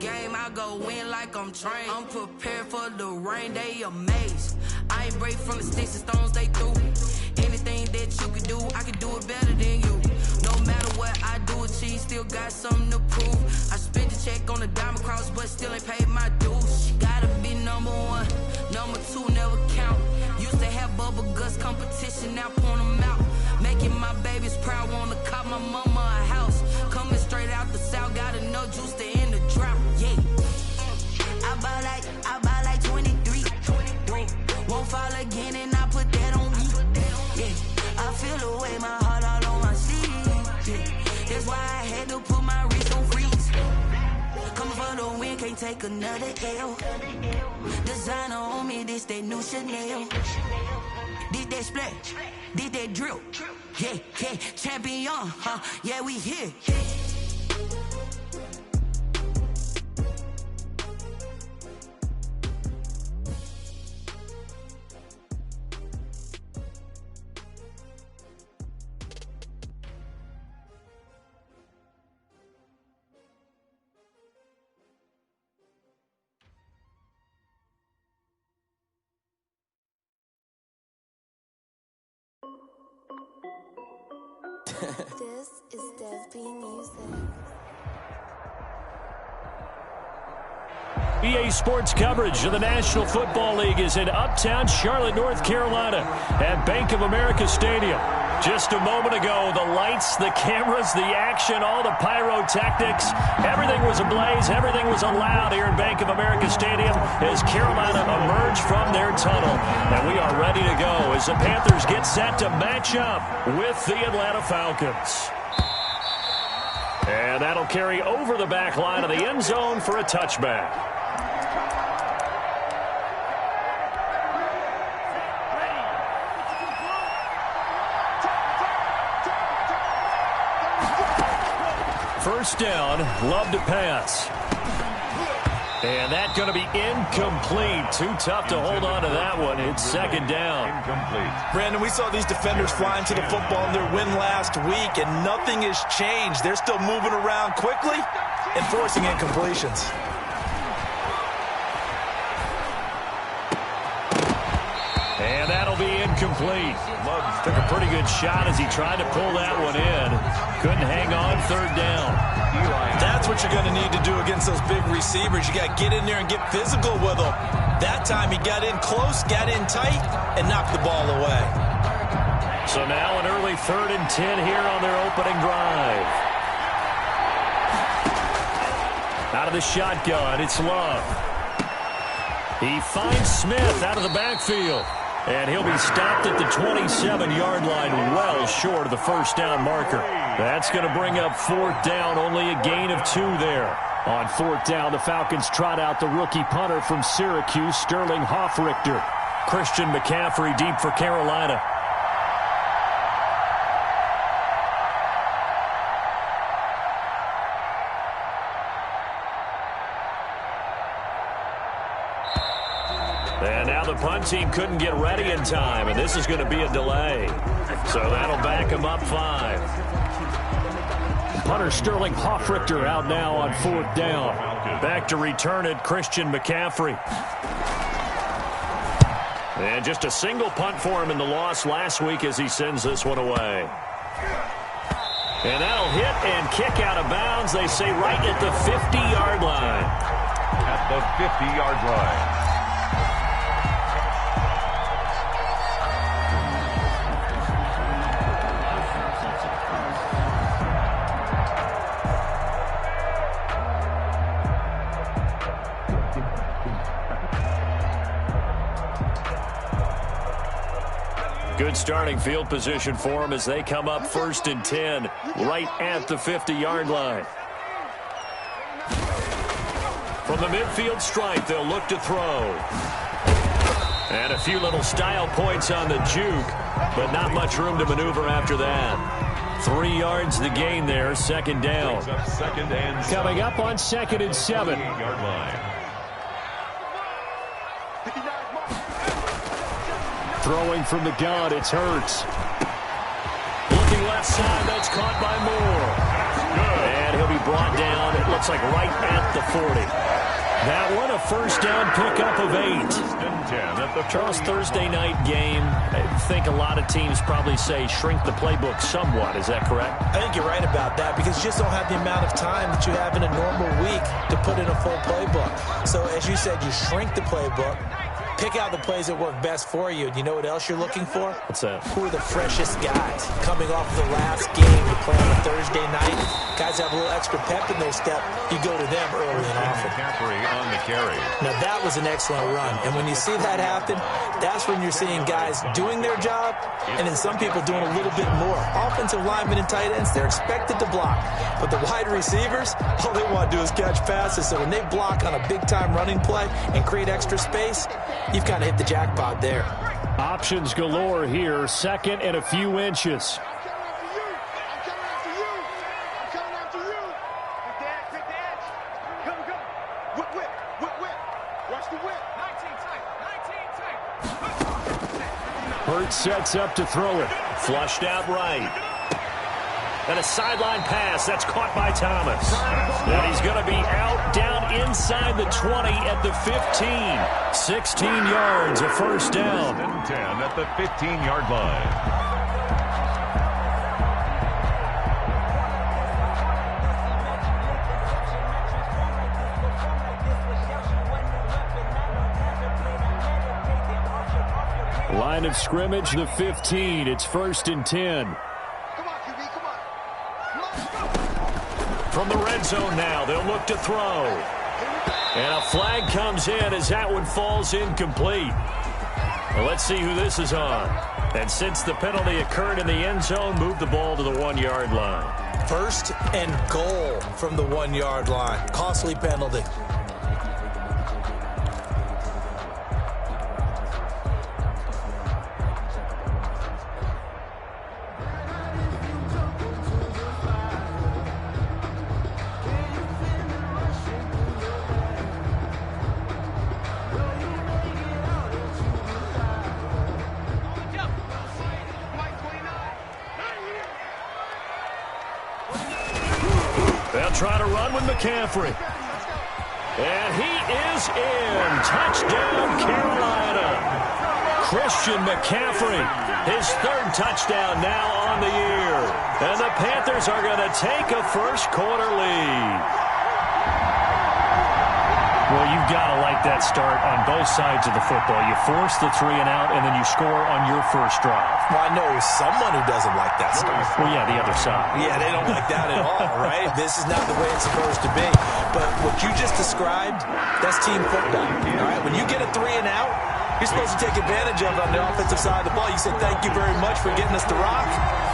game, I go in like I'm trained. I'm prepared for the rain, they amazed. I ain't break from the sticks and stones, they through. Anything that you can do, I can do it better than you. No matter what I do, achieve, still got something to prove. I spent the check on the diamond cross, but still ain't paid my dues. Gotta be number one, number two never count. Used to have bubble guts competition, now point them out. Making my babies proud, wanna cop my mama a house. Coming straight out the south, got enough juice to end the drought. Yeah, I buy like 23. Won't fall again, and I put that on me. Yeah, I feel the way, my heart all on my sleeve. Yeah, that's why I had to put my wrist on freeze. Coming for the win, can't take another L. Designer on me, this that new Chanel. Did that splash, did that drill. Yeah, champion, huh? Yeah, we here. This is Dev B Music. EA Sports coverage of the National Football League is in uptown Charlotte, North Carolina at Bank of America Stadium. Just a moment ago, the lights, the cameras, the action, all the pyrotechnics, everything was ablaze, everything was allowed here in Bank of America Stadium as Carolina emerged from their tunnel. And we are ready to go as the Panthers get set to match up with the Atlanta Falcons. And that'll carry over the back line of the end zone for a touchback. First down, Love to pass. And that's going to be incomplete. Too tough to hold on to that one. It's second down. Incomplete. Brandon, we saw these defenders flying to the football in their win last week, and nothing has changed. They're still moving around quickly and forcing incompletions. And that'll be incomplete. Took a pretty good shot as he tried to pull that one in. Couldn't hang on, third down. That's what you're going to need to do against those big receivers. You got to get in there and get physical with them. That time he got in close, got in tight, and knocked the ball away. So now an early 3rd and 10 here on their opening drive. Out of the shotgun, it's Love. He finds Smith out of the backfield. And he'll be stopped at the 27-yard line, well short of the first down marker. That's going to bring up 4th down, only a gain of 2 there. On 4th down, the Falcons trot out the rookie punter from Syracuse, Sterling Hoffrichter. Christian McCaffrey deep for Carolina. And now the punt team couldn't get ready in time, and this is going to be a delay. So that'll back them up 5. Punter Sterling Hoffrichter out now on 4th down. Back to return it, Christian McCaffrey. And just a single punt for him in the loss last week as he sends this one away. And that'll hit and kick out of bounds, they say, right at the 50-yard line. At the 50-yard line. Good starting field position for them as they come up 1st and 10, right at the 50-yard line. From the midfield stripe, they'll look to throw. And a few little style points on the juke, but not much room to maneuver after that. 3 yards the gain there, 2nd down. Coming up on 2nd and 7. Throwing from the gun, it's Hurts. Looking left side, that's caught by Moore. And he'll be brought down at looks like right at the 40. That one, a first down pickup of 8. Charles, Thursday night game, I think a lot of teams probably say shrink the playbook somewhat. Is that correct? I think you're right about that because you just don't have the amount of time that you have in a normal week to put in a full playbook. So, as you said, you shrink the playbook. Pick out the plays that work best for you. And you know what else you're looking for? What's that? Who are the freshest guys coming off of the last game to play on a Thursday night? Guys have a little extra pep in their step. You go to them early and often. On the carry. Now, that was an excellent run. And when you see that happen, that's when you're seeing guys doing their job and then some people doing a little bit more. Offensive linemen and tight ends, they're expected to block. But the wide receivers, all they want to do is catch passes. So when they block on a big-time running play and create extra space, you've kind of hit the jackpot there. Options galore here. Second and a few inches. Hurts sets up to throw it. Flushed out right. And a sideline pass. That's caught by Thomas. And he's going to be out down inside the 20 at the 15. 16 yards, a first down. 10 at the 15-yard line. Line of scrimmage, the 15. It's 1st and 10. From the red zone now, they'll look to throw. And a flag comes in as that one falls incomplete. Well, let's see who this is on. And since the penalty occurred in the end zone, move the ball to the 1-yard line. 1st and goal from the 1-yard line. Costly penalty. They'll try to run with McCaffrey. And he is in. Touchdown, Carolina. Christian McCaffrey, his 3rd touchdown now on the year. And the Panthers are going to take a first-quarter lead. Well, you've got to like that start on both sides of the football. You force the 3 and out, and then you score on your first drive. Well, I know someone who doesn't like that start. Well, yeah, the other side. Yeah, they don't like that at all, right? This is not the way it's supposed to be. But what you just described, that's team football, all right? When you get a 3 and out, you're supposed to take advantage of it on the offensive side of the ball. You say, thank you very much for getting us the rock.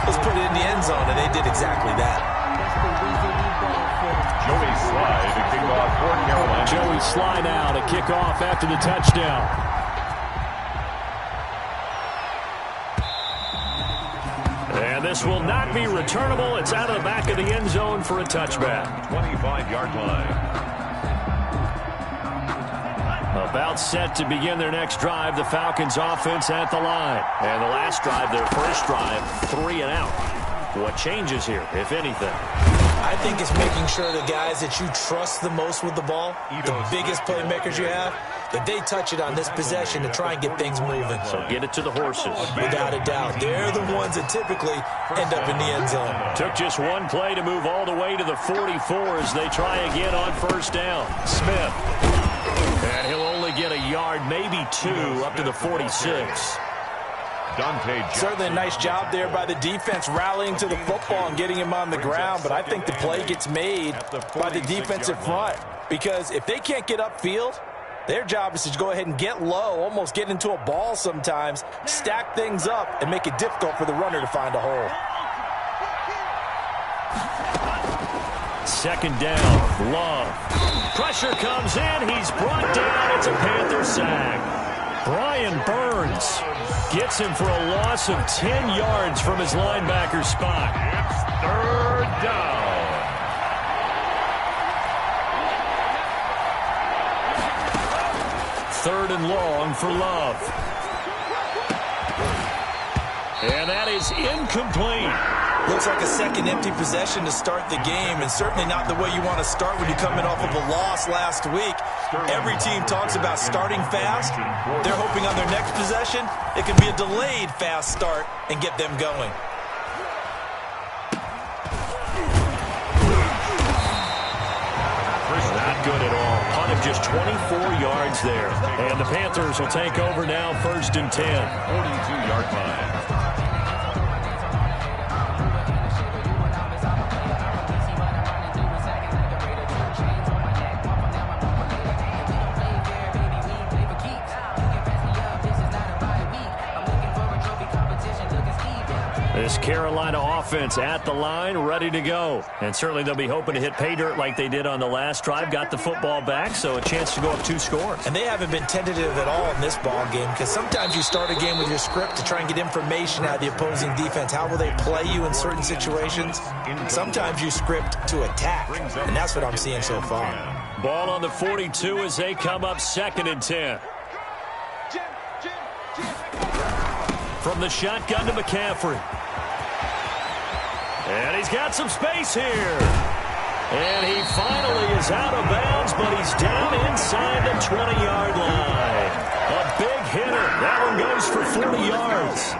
Let's put it in the end zone, and they did exactly that. Joey Sly to kick off for Carolina. Joey Sly now to kick off after the touchdown. And this will not be returnable. It's out of the back of the end zone for a touchback. 25-yard line. About set to begin their next drive, the Falcons offense at the line. And the last drive, their first drive, 3 and out. What changes here, if anything? I think it's making sure the guys that you trust the most with the ball, the biggest playmakers you have, that they touch it on this possession to try and get things moving. So get it to the horses. Without a doubt. They're the ones that typically end up in the end zone. Took just one play to move all the way to the 44 as they try again on first down. Smith. And he'll only get a yard, maybe 2, up to the 46. Certainly a nice job there by the defense rallying to the football and getting him on the ground, but I think the play gets made by the defensive front because if they can't get upfield, their job is to go ahead and get low, almost get into a ball sometimes, stack things up, and make it difficult for the runner to find a hole. 2nd down, Love. Pressure comes in, he's brought down, it's a Panther sack. Brian Burns gets him for a loss of 10 yards from his linebacker spot. It's 3rd down. Third and long for Love. And that is incomplete. Looks like a second empty possession to start the game, and certainly not the way you want to start when you're coming off of a loss last week. Every team talks about starting fast. They're hoping on their next possession, it can be a delayed fast start and get them going. Not good at all. Punt of just 24 yards there. And the Panthers will take over now, 1st and 10. 42-yard line. This Carolina offense at the line, ready to go. And certainly they'll be hoping to hit pay dirt like they did on the last drive. Got the football back, so a chance to go up 2 scores. And they haven't been tentative at all in this ball game, because sometimes you start a game with your script to try and get information out of the opposing defense. How will they play you in certain situations? Sometimes you script to attack, and that's what I'm seeing so far. Ball on the 42 as they come up 2nd and 10. From the shotgun to McCaffrey. And he's got some space here. And he finally is out of bounds, but he's down inside the 20-yard line. A big hitter. That one goes for 40 yards.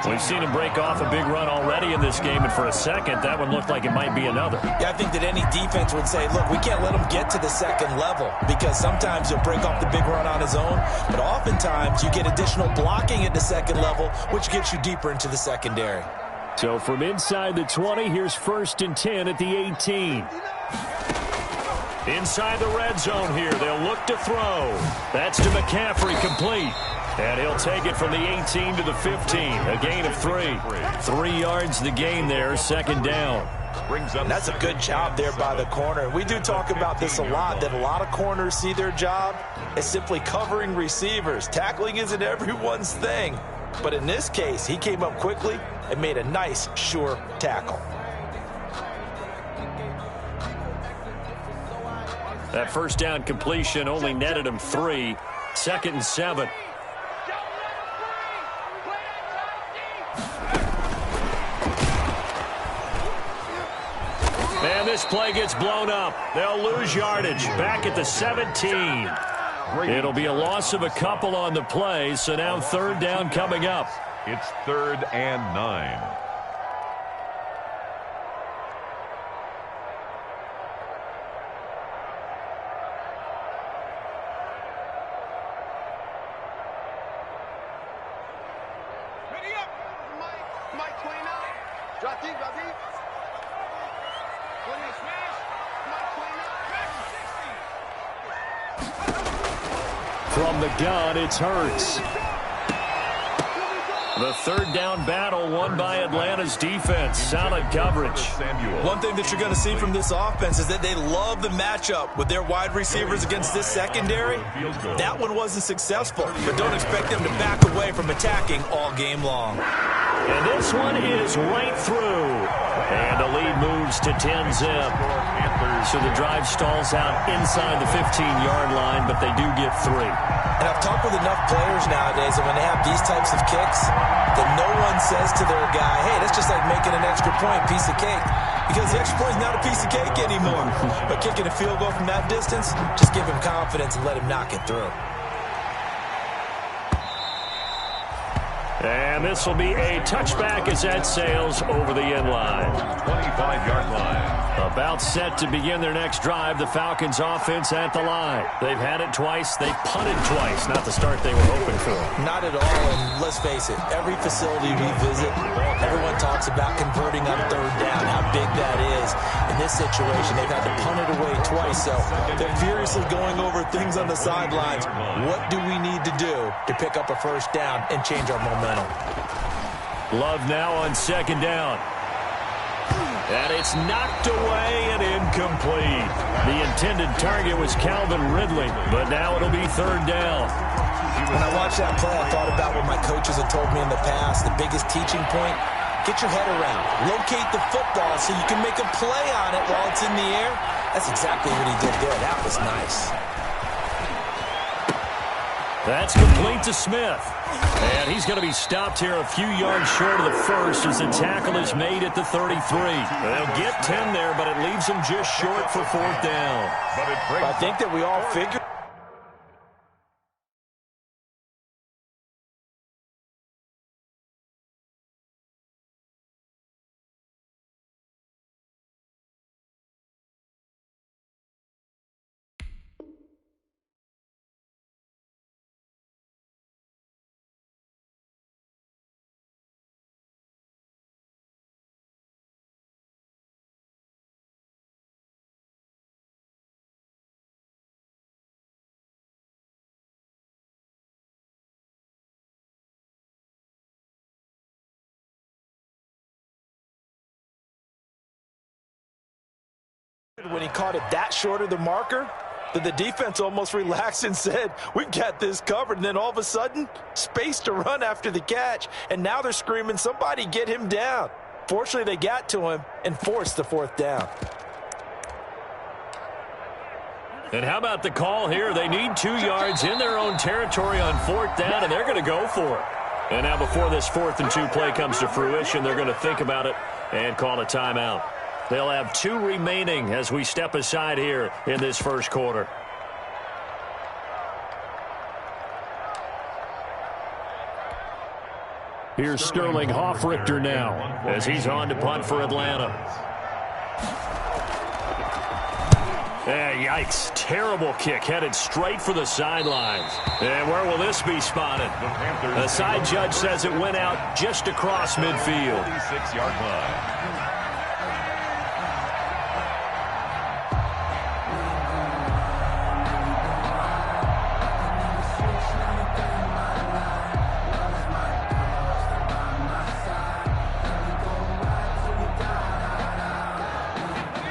We've seen him break off a big run already in this game, and for a second, that one looked like it might be another. Yeah, I think that any defense would say, look, we can't let him get to the second level, because sometimes he'll break off the big run on his own, but oftentimes you get additional blocking at the second level, which gets you deeper into the secondary. So from inside the 20, here's 1st and 10 at the 18. Inside the red zone here, they'll look to throw. That's to McCaffrey, complete. And he'll take it from the 18 to the 15, a gain of 3. 3 yards the gain there, 2nd down. And that's a good job there by the corner. We do talk about this a lot, that a lot of corners see their job as simply covering receivers. Tackling isn't everyone's thing. But in this case, he came up quickly and made a nice, sure tackle. That 1st down completion only netted him 3. 2nd and 7. And this play gets blown up. They'll lose yardage. Back at the 17. It'll be a loss of a couple on the play, so now 3rd down coming up. It's 3rd and 9. Ready up. Mike 29. Drop deep, drop deep. 20 smash. Mike 29. 60. From the gun, it's Hurts. The 3rd down battle won by Atlanta's defense. Solid coverage. One thing that you're going to see from this offense is that they love the matchup with their wide receivers against this secondary. That one wasn't successful, but don't expect them to back away from attacking all game long. And this one is right through. And the lead moves to 10-zip. So the drive stalls out inside the 15-yard line, but they do get 3. And I've talked with enough players nowadays that when they have these types of kicks, that no one says to their guy, hey, that's just like making an extra point, piece of cake. Because the extra point is not a piece of cake anymore. But kicking a field goal from that distance, just give him confidence and let him knock it through. And this will be a touchback as that sails over the end line. 25-yard line. About set to begin their next drive, the Falcons offense at the line. They've had it twice. They've punted twice. Not the start they were hoping for. Not at all, and let's face it, every facility we visit, everyone talks about converting on 3rd down, how big that is. In this situation, they've had to punt it away twice, so they're furiously going over things on the sidelines. What do we need to do to pick up a 1st down and change our momentum? Love now on 2nd down. And it's knocked away and incomplete. The intended target was Calvin Ridley, but now it'll be 3rd down. When I watched that play, I thought about what my coaches had told me in the past. The biggest teaching point, get your head around. Locate the football so you can make a play on it while it's in the air. That's exactly what he did there. That was nice. That's complete to Smith. And he's going to be stopped here a few yards short of the first as the tackle is made at the 33. They'll get 10 there, but it leaves them just short for fourth down. I think that we all figured. When he caught it that short of the marker, that the defense almost relaxed and said, we've got this covered. And then all of a sudden, space to run after the catch. And now they're screaming, somebody get him down. Fortunately, they got to him and forced the fourth down. And how about the call here? They need 2 yards in their own territory on fourth down, and they're going to go for it. And now before this 4th and 2 play comes to fruition, they're going to think about it and call a timeout. They'll have 2 remaining as we step aside here in this first quarter. Here's Sterling Hoffrichter now as he's on to punt for Atlanta. Yikes. Terrible kick headed straight for the sidelines. And where will this be spotted? The side judge says it went out just across midfield. 46-yard line.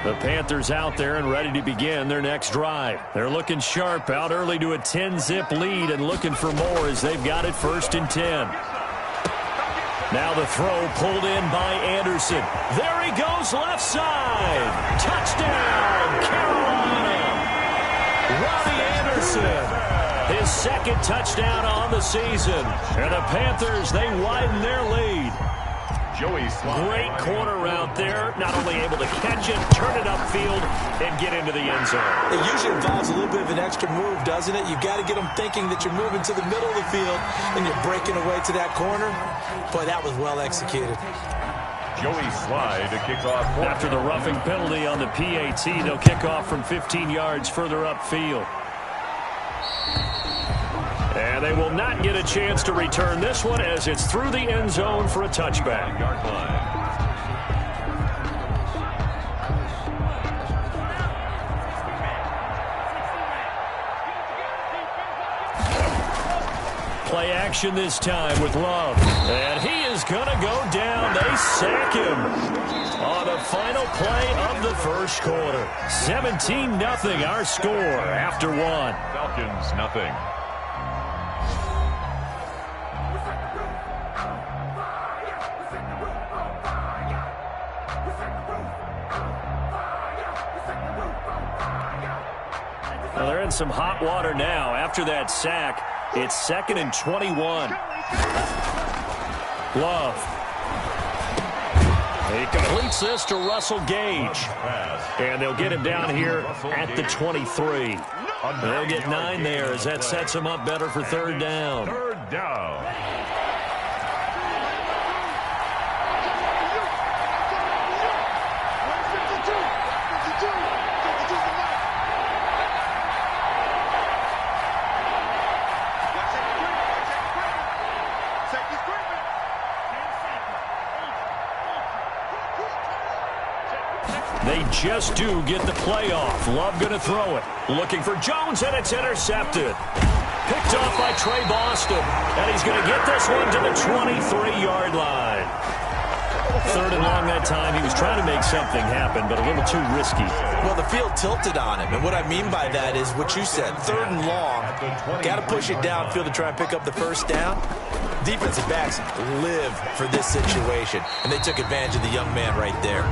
The Panthers out there and ready to begin their next drive. They're looking sharp, out early to a 10-zip lead and looking for more as they've got it 1st and 10. Now the throw pulled in by Anderson. There he goes left side. Touchdown, Carolina. Robbie Anderson, his 2nd touchdown on the season. And the Panthers, they widen their lead. Great corner route there. Not only able to catch it, turn it upfield, and get into the end zone. It usually involves a little bit of an extra move, doesn't it? You've got to get them thinking that you're moving to the middle of the field and you're breaking away to that corner. Boy, that was well executed. Joey Slye to kick off. After the roughing penalty on the PAT, they'll kick off from 15 yards further upfield. And they will not get a chance to return this one as it's through the end zone for a touchback. Play action this time with Love. And he is going to go down. They sack him on the final play of the first quarter. 17-0 our score after 1. Falcons nothing. Well, they're in some hot water now. After that sack, it's 2nd and 21. Love. He completes this to Russell Gage. And they'll get him down here at the 23. They'll get 9 there as that sets him up better for 3rd down. 3rd down. They just do get the playoff. Love going to throw it. Looking for Jones, and it's intercepted. Picked off by Trey Boston. And he's going to get this one to the 23-yard line. 3rd and long that time. He was trying to make something happen, but a little too risky. Well, the field tilted on him. And what I mean by that is what you said. 3rd and long. Got to push it downfield to try and pick up the first down. Defensive backs live for this situation. And they took advantage of the young man right there.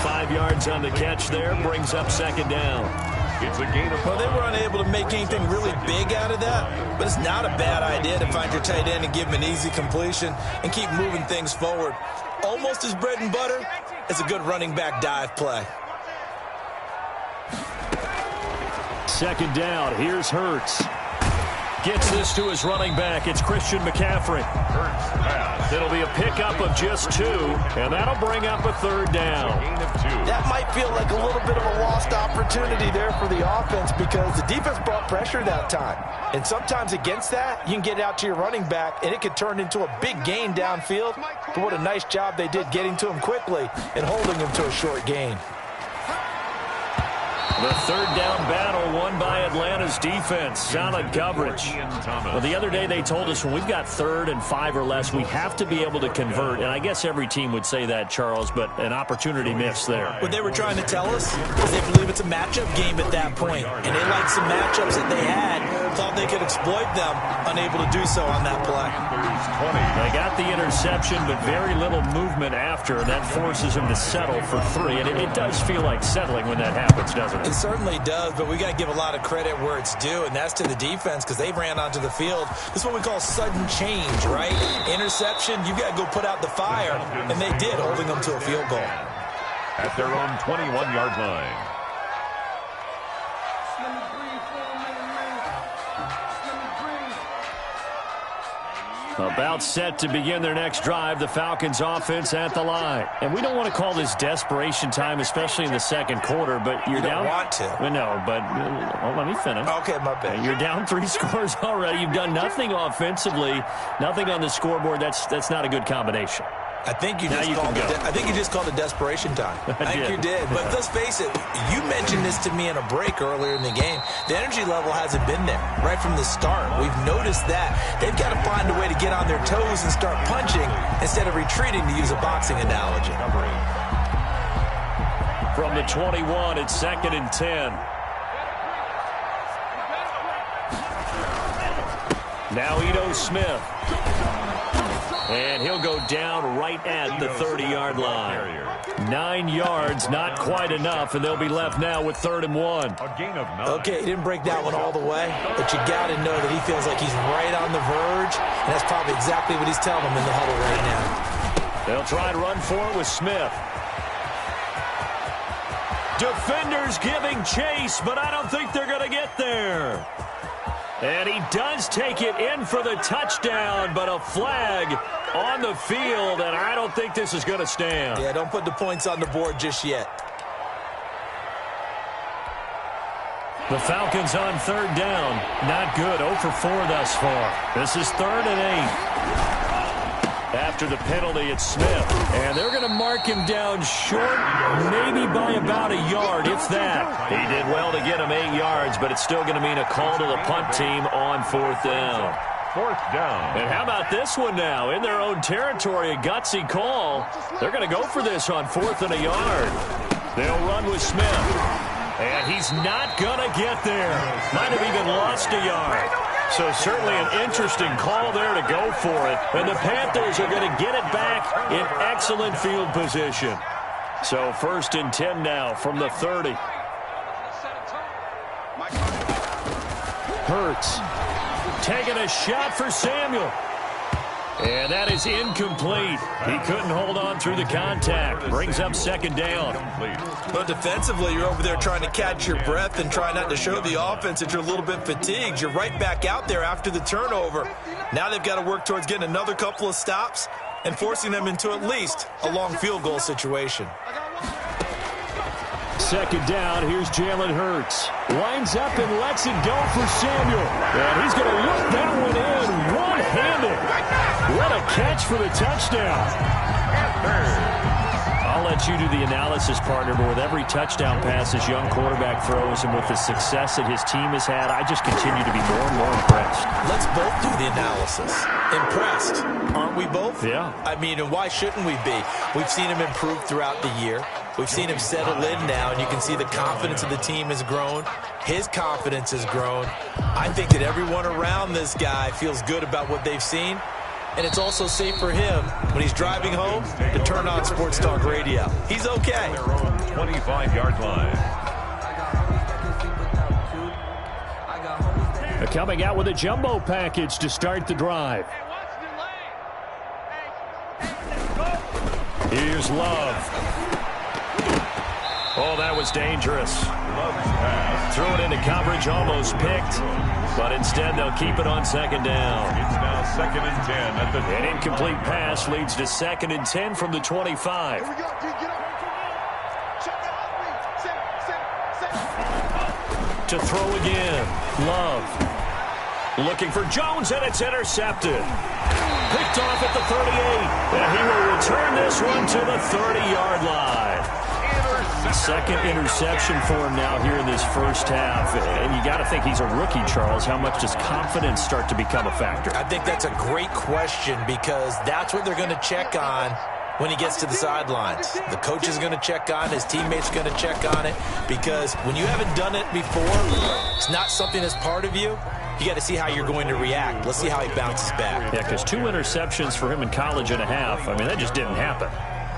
5 yards on the catch there. Brings up 2nd down. It's a gain of 5. Well, they were unable to make anything really big out of that, but it's not a bad idea to find your tight end and give him an easy completion and keep moving things forward. Almost his bread and butter. It's a good running back dive play. Second down. Here's Hurts. Gets this to his running back. It's Christian McCaffrey. Hurts pass. It'll be a pickup of just 2, and that'll bring up a third down. Gain of 2. That might feel like a little bit of a lost opportunity there for the offense because the defense brought pressure that time. And sometimes against that, you can get it out to your running back, and it could turn into a big gain downfield. But what a nice job they did getting to him quickly and holding him to a short gain. The third down battle won by Atlanta's defense. Solid coverage. Well, the other day they told us when we've got 3rd and 5 or less, we have to be able to convert. And I guess every team would say that, Charles, but an opportunity missed there. What they were trying to tell us is they believe it's a matchup game at that point. And they liked some matchups that they had, thought they could exploit them, unable to do so on that play. They got the interception, but very little movement after, and that forces them to settle for 3. And it does feel like settling when that happens, doesn't it? It certainly does, but we got to give a lot of credit where it's due, and that's to the defense because they ran onto the field. This is what we call sudden change, right? Interception, you got to go put out the fire, and they did, holding them to a field goal. At their own 21-yard line. About set to begin their next drive, the Falcons offense at the line. And we don't want to call this desperation time, especially in the second quarter, but you're down. You don't want to. Well, no, but let me finish. Okay, my bad. You're down 3 scores already. You've done nothing offensively, nothing on the scoreboard. That's not a good combination. I think you just called it desperation time. I think you did. But let's face it, you mentioned this to me in a break earlier in the game. The energy level hasn't been there right from the start. We've noticed that. They've got to find a way to get on their toes and start punching instead of retreating, to use a boxing analogy. From the 21, it's 2nd and 10. Now Ito Smith. And he'll go down right at the 30-yard line. 9 yards, not quite enough, and they'll be left now with 3rd and 1. A gain of 9. Okay, he didn't break that one all the way, but you got to know that he feels like he's right on the verge, and that's probably exactly what he's telling him in the huddle right now. They'll try to run for it with Smith. Defenders giving chase, but I don't think they're going to get there. And he does take it in for the touchdown, but a flag on the field, and I don't think this is going to stand. Yeah, don't put the points on the board just yet. The Falcons on 3rd down. Not good. 0 for 4 thus far. This is 3rd and 8. After the penalty, it's Smith. And they're going to mark him down short, maybe by about a yard, if that. He did well to get him 8 yards, but it's still going to mean a call to the punt team on 4th down. 4th down. And how about this one now? In their own territory, a gutsy call. They're going to go for this on 4th and a yard. They'll run with Smith. And he's not going to get there. Might have even lost a yard. So certainly an interesting call there to go for it. And the Panthers are going to get it back in excellent field position. So 1st and 10 now from the 30. Hurts taking a shot for Samuel. And that is incomplete. He couldn't hold on through the contact. Brings up 2nd down. But defensively, you're over there trying to catch your breath and try not to show the offense that you're a little bit fatigued. You're right back out there after the turnover. Now they've got to work towards getting another couple of stops and forcing them into at least a long field goal situation. 2nd down, here's Jalen Hurts. Lines up and lets it go for Samuel. And he's going to look that one in one-handed. What a catch for the touchdown. I'll let you do the analysis, partner, but with every touchdown pass this young quarterback throws and with the success that his team has had, I just continue to be more and more impressed. Let's both do the analysis. Impressed, aren't we both? Yeah. I mean, and why shouldn't we be? We've seen him improve throughout the year. We've seen him settle in now, and you can see the confidence of the team has grown. His confidence has grown. I think that everyone around this guy feels good about what they've seen. And it's also safe for him when he's driving home to turn on Sports Talk Radio. He's okay. 25-yard line. coming out with a jumbo package to start the drive. Here's Love. Oh, that was dangerous. Threw it into coverage, almost picked. But instead, they'll keep it on second down. It's now 2nd and 10 at the An incomplete pass leads to 2nd and 10 from the 25. Here we go, dude, get up. Check it out. To throw again. Love. Looking for Jones, and it's intercepted. Picked off at the 38. And he will return this one to the 30-yard line. Second interception for him now here in this first half. And you got to think he's a rookie, Charles. How much does confidence start to become a factor? I think that's a great question because that's what they're going to check on when he gets to the sidelines. The coach is going to check on it. His teammates are going to check on it because when you haven't done it before, it's not something that's part of you. You got to see how you're going to react. Let's see how he bounces back. Yeah, because 2 interceptions for him in college and a half. I mean, that just didn't happen.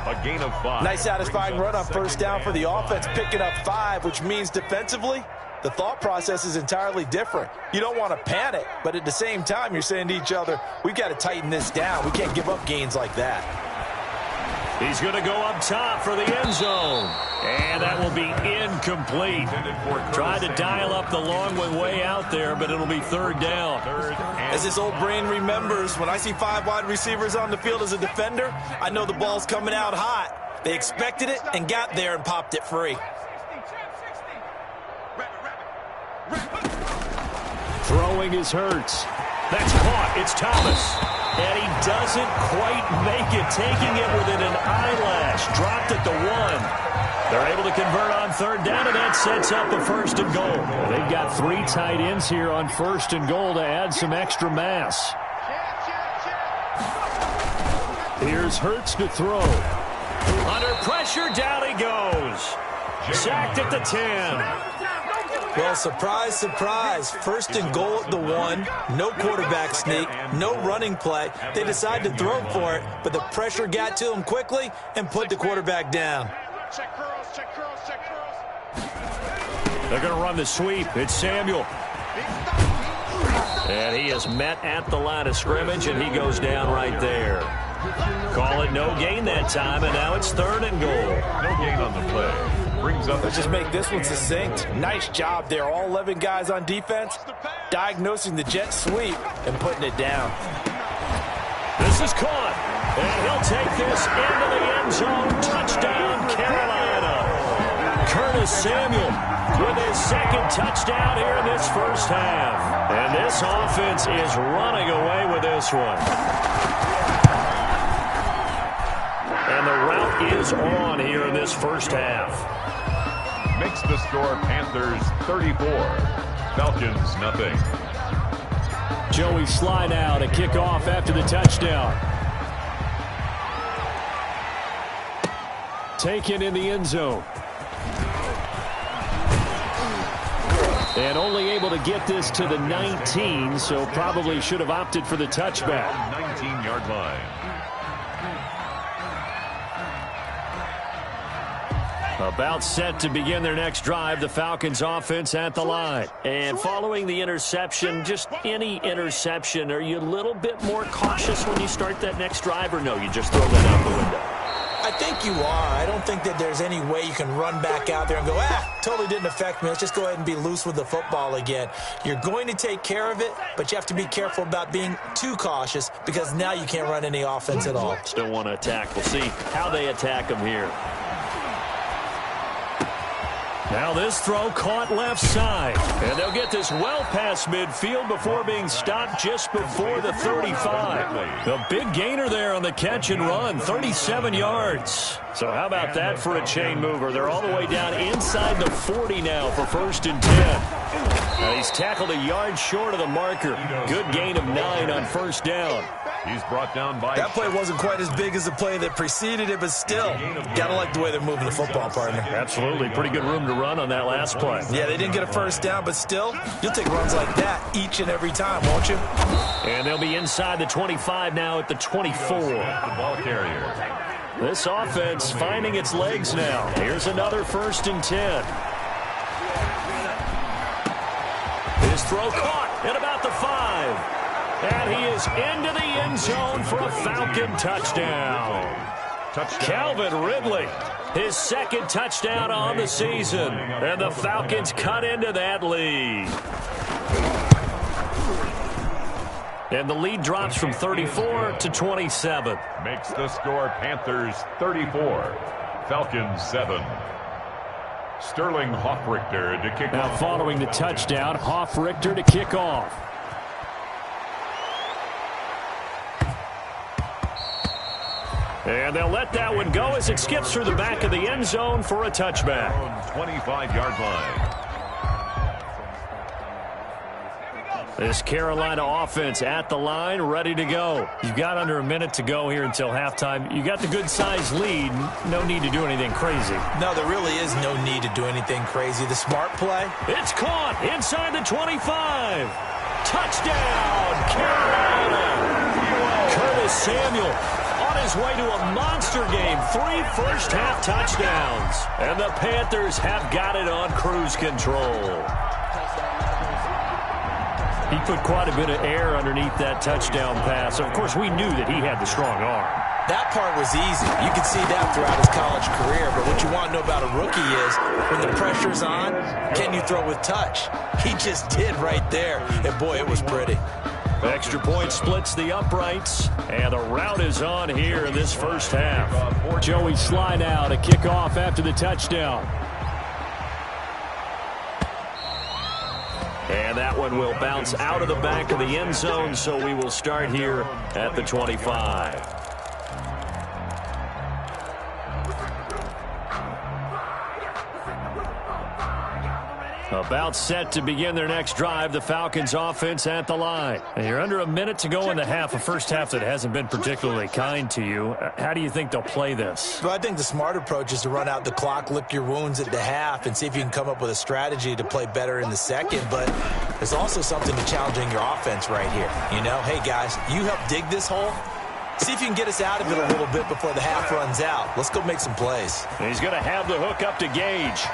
A gain of 5. Nice satisfying run on first down for the offense, picking up 5, which means defensively, the thought process is entirely different. You don't want to panic, but at the same time, you're saying to each other, we've got to tighten this down. We can't give up gains like that. He's going to go up top for the end zone. And that will be incomplete. Tried to dial up the long one way out there, but it'll be 3rd down. As this old brain remembers, when I see 5 wide receivers on the field as a defender, I know the ball's coming out hot. They expected it and got there and popped it free. Throwing is Hurts. That's caught. It's Thomas. And he doesn't quite make it, taking it within an eyelash. Dropped at the 1. They're able to convert on 3rd down, and that sets up a 1st and goal. They've got 3 tight ends here on 1st and goal to add some extra mass. Here's Hurts to throw. Under pressure, down he goes. Sacked at the 10. Well, surprise, surprise. 1st and goal at the 1. No quarterback sneak. No running play. They decide to throw for it, but the pressure got to him quickly and put the quarterback down. Check curls, check curls, check curls. They're going to run the sweep. It's Samuel. And he is met at the line of scrimmage, and he goes down right there. Call it no gain that time, and now it's 3rd and goal. No gain on the play. Brings up. Let's just make this one succinct. Nice job there. All 11 guys on defense diagnosing the jet sweep and putting it down. This is caught. And he'll take this into the end zone. Touchdown, Carolina. Curtis Samuel with his 2nd touchdown here in this first half. And this offense is running away with this one. And the route is on here in this first half. Makes the score Panthers 34. Falcons nothing. Joey Slidell to kick off after the touchdown. Taken in the end zone. And only able to get this to the 19, so probably should have opted for the touchback. 19-yard line. About set to begin their next drive, the Falcons offense at the line. And following the interception, just any interception, are you a little bit more cautious when you start that next drive, or no, you just throw that out the window? I think you are. I don't think that there's any way you can run back out there and go, totally didn't affect me. Let's just go ahead and be loose with the football again. You're going to take care of it, but you have to be careful about being too cautious because now you can't run any offense at all. Still want to attack. We'll see how they attack them here. Now this throw caught left side. And they'll get this well past midfield before being stopped just before the 35. The big gainer there on the catch and run, 37 yards. So how about that for a chain mover? They're all the way down inside the 40 now for 1st and 10. Now he's tackled a yard short of the marker. Good gain of 9 on 1st down. He's brought down by... That play wasn't quite as big as the play that preceded it, but still, gotta like the way they're moving the football, partner. Absolutely. Pretty good room to run on that last play. Yeah, they didn't get a 1st down, but still, you'll take runs like that each and every time, won't you? And they'll be inside the 25 now at the 24. The ball carrier. This offense finding its legs now. Here's another 1st and 10. His throw caught at about the 5. And he is into the end zone for a Falcon touchdown. Calvin Ridley, his second touchdown on the season. And the Falcons cut into that lead. And the lead drops from 34 to 27. Makes the score Panthers 34, Falcons 7. Sterling Hoffrichter to kick Now off. following the touchdown, Hoffrichter to kick off. And they'll let that one go as it skips through the back of the end zone for a touchback. 25-yard line. This Carolina offense at the line, ready to go. You've got under a minute to go here until halftime. You got the good-sized lead. No need to do anything crazy. No, there really is no need to do anything crazy. The smart play. It's caught inside the 25. Touchdown, Carolina. Curtis Samuel on his way to a monster game. 3 first-half touchdowns. And the Panthers have got it on cruise control. He put quite a bit of air underneath that touchdown pass. Of course, we knew that he had the strong arm. That part was easy. You could see that throughout his college career. But what you want to know about a rookie is when the pressure's on, can you throw with touch? He just did right there. And, boy, it was pretty. Extra point splits the uprights. And the route is on here in this first half. Joey Sly now to kick off after the touchdown. And that one will bounce out of the back of the end zone, so we will start here at the 25. About set to begin their next drive, the Falcons offense at the line. And you're under a minute to go in the half, a first half that hasn't been particularly kind to you. How do you think they'll play this? Well, I think the smart approach is to run out the clock, lick your wounds at the half, and see if you can come up with a strategy to play better in the second. But there's also something to challenging your offense right here. You know, hey, guys, you help dig this hole. See if you can get us out of it a little bit before the half runs out. Let's go make some plays. And he's going to have the hook up to Gage.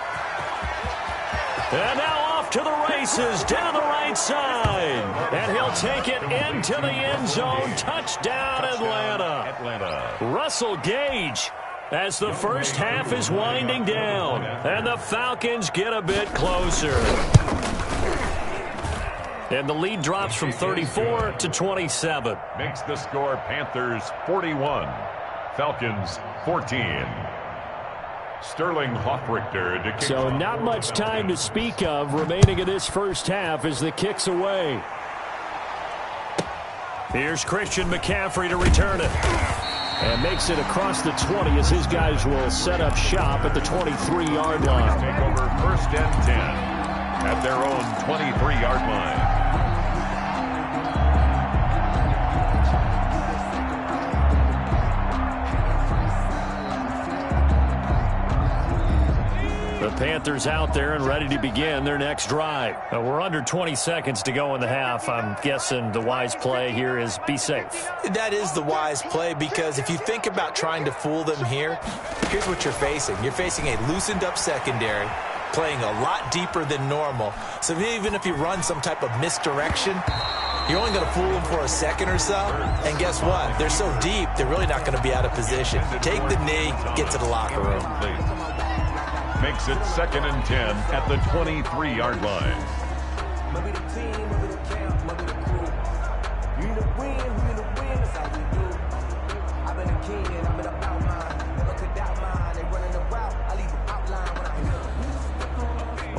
And now off to the races down the right side. And he'll take it into the end zone. Touchdown, Atlanta. Russell Gage as the first half is winding down. And the Falcons get a bit closer. And the lead drops from 34 to 27. Makes the score Panthers 41, Falcons 14. Sterling Hoffrichter to kick So off. not much time to speak of remaining in this first half as the kick's away. Here's Christian McCaffrey to return it. And makes it across the 20 as his guys will set up shop at the 23-yard line. Take over 1st and 10 at their own 23-yard line. The Panthers out there and ready to begin their next drive. We're under 20 seconds to go in the half. I'm guessing the wise play here is be safe. That is the wise play because if you think about trying to fool them here, here's what you're facing. You're facing a loosened up secondary, playing a lot deeper than normal. So even if you run some type of misdirection, you're only going to fool them for a second or so. And guess what? They're so deep, they're really not going to be out of position. Take the knee, get to the locker room. Makes it 2nd and 10 at the 23-yard line.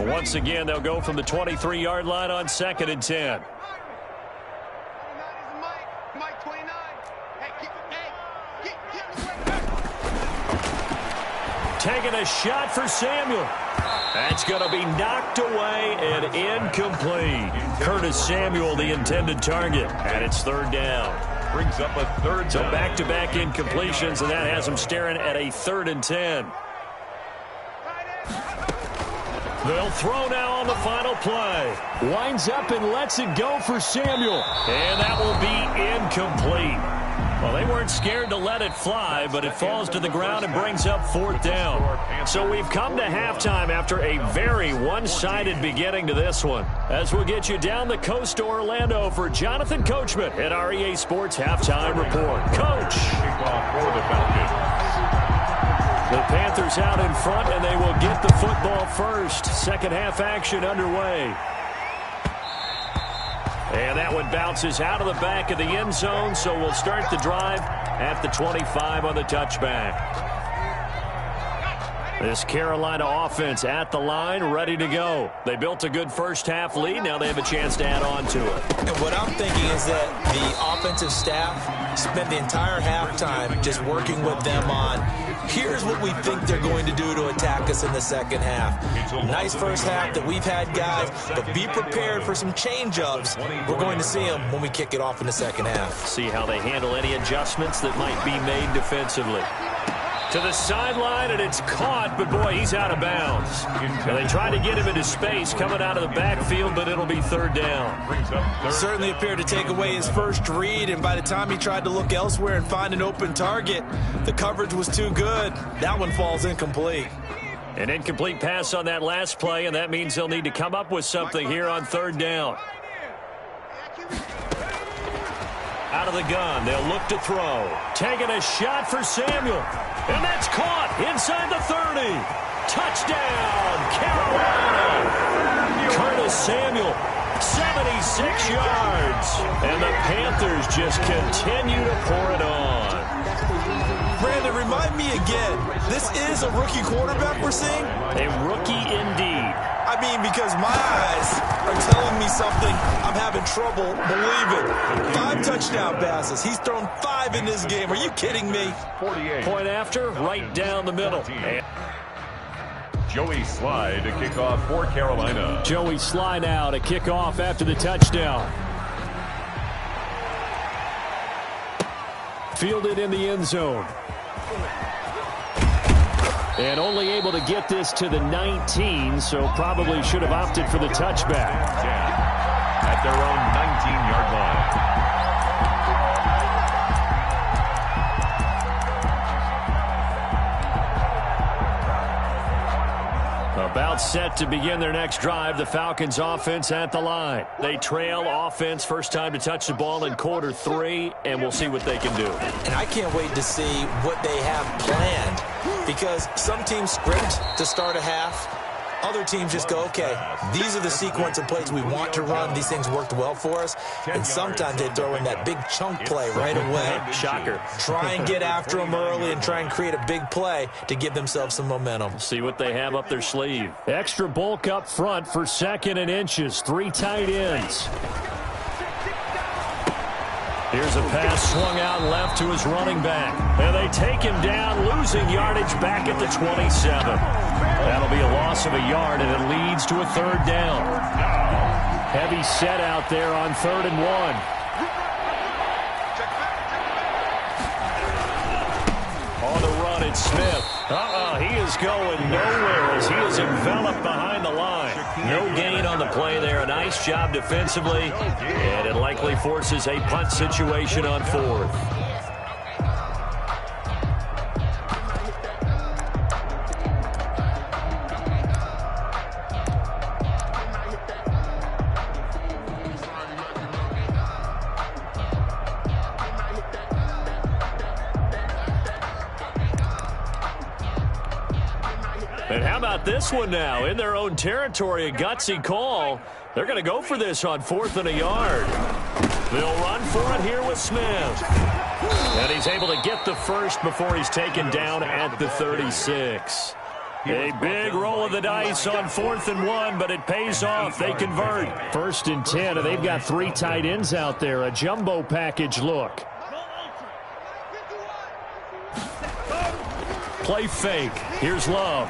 Once again, they'll go from the 23-yard line on 2nd and 10. Taking a shot for Samuel. That's going to be knocked away and incomplete. Curtis Samuel, the intended target, and it's 3rd down. Brings up a 3rd down. So back-to-back incompletions, and that has him staring at a 3rd and 10. They'll throw now on the final play. Winds up and lets it go for Samuel. And that will be incomplete. Well, they weren't scared to let it fly, but it falls to the ground and brings up 4th down. So we've come to halftime after a very one-sided beginning to this one. As we'll get you down the coast to Orlando for Jonathan Coachman at our EA Sports Halftime Report. Coach! The Panthers out in front, and they will get the football first. Second half action underway. And that one bounces out of the back of the end zone, so we'll start the drive at the 25 on the touchback. This Carolina offense at the line, ready to go. They built a good first-half lead. Now they have a chance to add on to it. And what I'm thinking is that the offensive staff spent the entire halftime just working with them on, here's what we think they're going to do to attack us in the second half. Nice first half that we've had, guys, but be prepared for some change-ups. We're going to see them when we kick it off in the second half. See how they handle any adjustments that might be made defensively. To the sideline, and it's caught, but boy, he's out of bounds. And they tried to get him into space coming out of the backfield, but it'll be 3rd down. Certainly appeared to take away his first read, and by the time he tried to look elsewhere and find an open target, the coverage was too good. That one falls incomplete. An incomplete pass on that last play, and that means they'll need to come up with something here on 3rd down. Out of the gun, they'll look to throw. Taking a shot for Samuel. And that's caught inside the 30. Touchdown, Carolina. Curtis Samuel, 76 yards. And the Panthers just continue to pour it on. Brandon, remind me again, this is a rookie quarterback we're seeing? A rookie indeed. I mean, because my eyes are telling me something I'm having trouble believing. 5 touchdown passes. He's thrown 5 in this game. Are you kidding me? 48. Point after, right down the middle. Joey Slye to kick off for Carolina. Joey Slye now to kick off after the touchdown. Fielded in the end zone. And only able to get this to the 19, so probably should have opted for the touchback. 10 at their own 19-yard line. About set to begin their next drive, the Falcons offense at the line. They trail offense, first time to touch the ball in quarter 3, and we'll see what they can do. And I can't wait to see what they have planned, because some teams script to start a half. Other teams just go, okay, these are the sequence of plays we want to run. These things worked well for us. And sometimes they throw in that big chunk play right away. Shocker. Try and get after them early and try and create a big play to give themselves some momentum. See what they have up their sleeve. Extra bulk up front for 2nd and inches. 3 tight ends. Here's a pass swung out left to his running back. And they take him down, losing yardage back at the 27. That'll be a loss of a yard, and it leads to a 3rd down. Heavy set out there on 3rd and 1. On the run, it's Smith. He is going nowhere as he is enveloped behind the line. No gain on the play there. A nice job defensively, and it likely forces a punt situation on 4th. And how about this one now? In their own territory, a gutsy call. They're going to go for this on 4th and a yard. They'll run for it here with Smith. And he's able to get the first before he's taken down at the 36. A big roll of the dice on 4th and 1, but it pays off. They convert. 1st and 10, and they've got 3 tight ends out there. A jumbo package look. Play fake. Here's Love.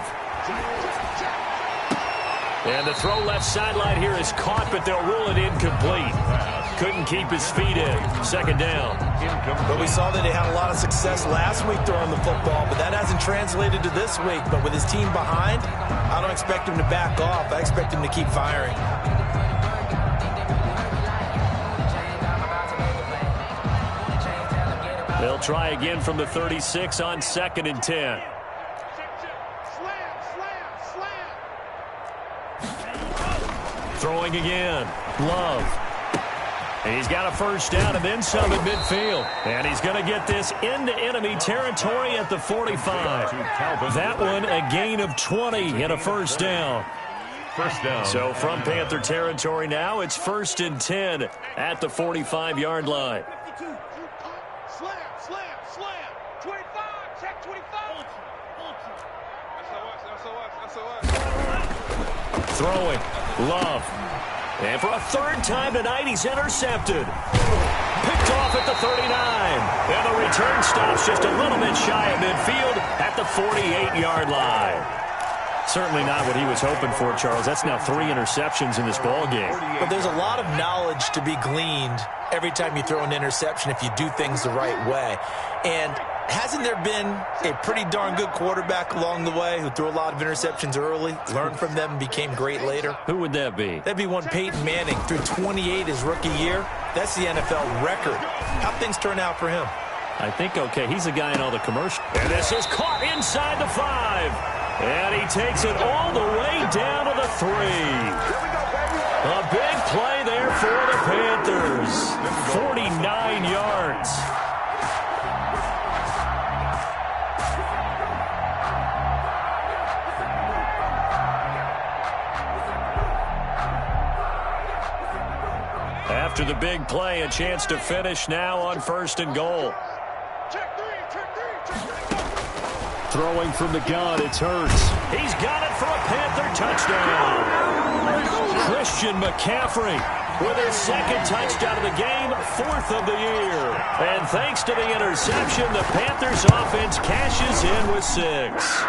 And the throw left sideline here is caught, but they'll rule it incomplete. Couldn't keep his feet in. 2nd down. But we saw that they had a lot of success last week throwing the football, but that hasn't translated to this week. But with his team behind, I don't expect him to back off. I expect him to keep firing. They'll try again from the 36 on 2nd and 10. Throwing again. Love. And he's got a first down and then some at midfield. And he's going to get this into enemy territory at the 45. That one a gain of 20 and a first down. First down. So from Panther territory now, it's 1st and 10 at the 45-yard line. Throwing. Love. And for a third time tonight, he's intercepted. Picked off at the 39. And the return stops just a little bit shy of midfield at the 48-yard line. Certainly not what he was hoping for, Charles. That's now 3 interceptions in this ball game. But there's a lot of knowledge to be gleaned every time you throw an interception if you do things the right way. And hasn't there been a pretty darn good quarterback along the way who threw a lot of interceptions early, learned from them, and became great later? Who would that be? That'd be one Peyton Manning, threw 28 his rookie year. That's the NFL record. How'd things turn out for him? I think, okay, he's the guy in all the commercials. And this is caught inside the 5. And he takes it all the way down to the 3. A big play there for the Panthers. 49 yards. After the big play, a chance to finish now on 1st and goal. Throwing from the gun, it's Hurts. He's got it for a Panther touchdown. Christian McCaffrey with his 2nd touchdown of the game, 4th of the year. And thanks to the interception, the Panthers offense cashes in with 6.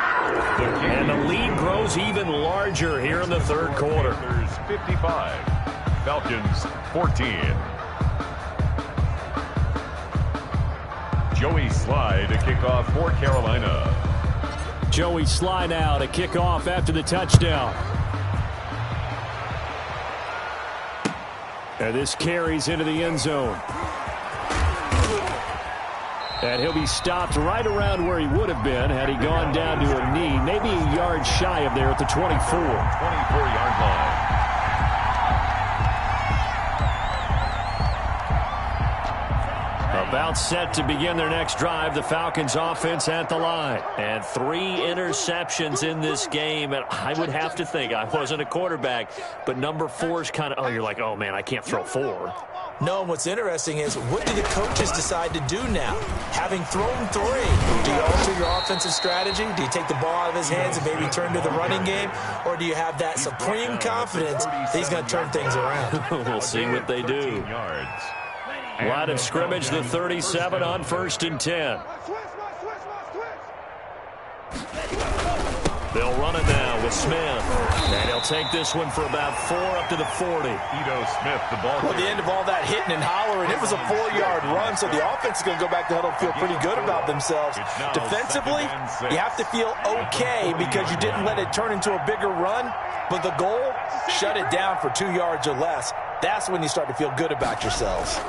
And the lead grows even larger here in the 3rd quarter. Panthers 55, Falcons 14. Joey Sly to kick off for Carolina. Joey Sly now to kick off after the touchdown. And this carries into the end zone. And he'll be stopped right around where he would have been had he gone down to a knee, maybe a yard shy of there at the 24. 24-yard line. About set to begin their next drive, the Falcons offense at the line. And 3 interceptions in this game. And I would have to think, I wasn't a quarterback, but number 4 is kind of, oh, you're like, oh, man, I can't throw 4. No, what's interesting is what do the coaches decide to do now? Having thrown 3, do you alter your offensive strategy? Do you take the ball out of his hands and maybe turn to the running game? Or do you have that supreme confidence that he's going to turn things around? We'll see what they do. Line of scrimmage, the 37 on 1st and 10. They'll run it now with Smith. And he'll take this one for about 4 up to the 40. Ito Smith, the ball. Well, at the end of all that hitting and hollering, it was a 4-yard run, so the offense is going to go back to huddle, feel pretty good about themselves. Defensively, you have to feel okay because you didn't let it turn into a bigger run, but the goal, shut it down for 2 yards or less. That's when you start to feel good about yourselves.